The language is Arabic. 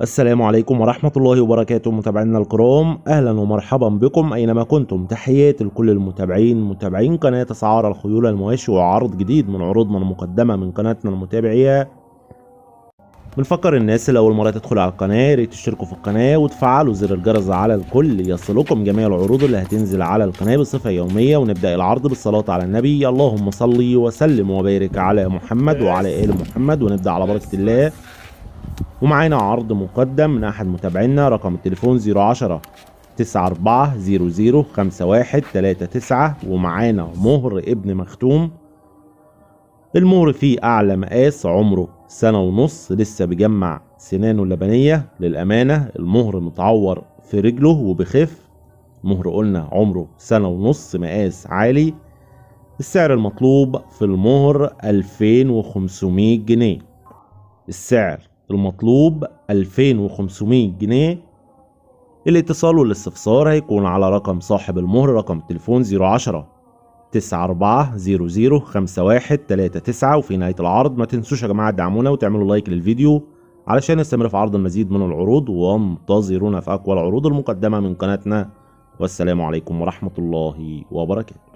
السلام عليكم ورحمة الله وبركاته متابعينا الكرام، أهلا ومرحبا بكم أينما كنتم. تحياتي لكل متابعين قناة أسعار الخيول المواشي وعرض جديد من عروضنا المقدمة من قناتنا المتابعية. بنفكر الناس اللي أول مرة تدخل على القناة ياريت تشتركوا في القناة وتفعلوا زر الجرس على الكل يصلكم جميع العروض اللي هتنزل على القناة بصفة يومية. ونبدأ العرض بالصلاة على النبي، اللهم صل وسلم وبارك على محمد وعلى آل محمد. ونبدأ على بركة الله. ومعانا عرض مقدم من احد متابعينا، رقم التليفون 010 9400 5139. ومعانا مهر ابن مختوم، المهر فيه اعلى مقاس، عمره سنة ونص، لسه بيجمع سنانه اللبنية. للامانة المهر متعور في رجله وبخف. مهر قلنا عمره سنة ونص، مقاس عالي. السعر المطلوب في المهر 2500 جنيه. السعر المطلوب 2500 جنيه. الاتصال والاستفسار هيكون على رقم صاحب المهر، رقم التليفون 010 9400 5139. وفي نهاية العرض ما تنسوش يا جماعة تدعمونا وتعملوا لايك للفيديو علشان نستمر في عرض المزيد من العروض، وانتظرونا في أقوى العروض المقدمة من قناتنا. والسلام عليكم ورحمة الله وبركاته.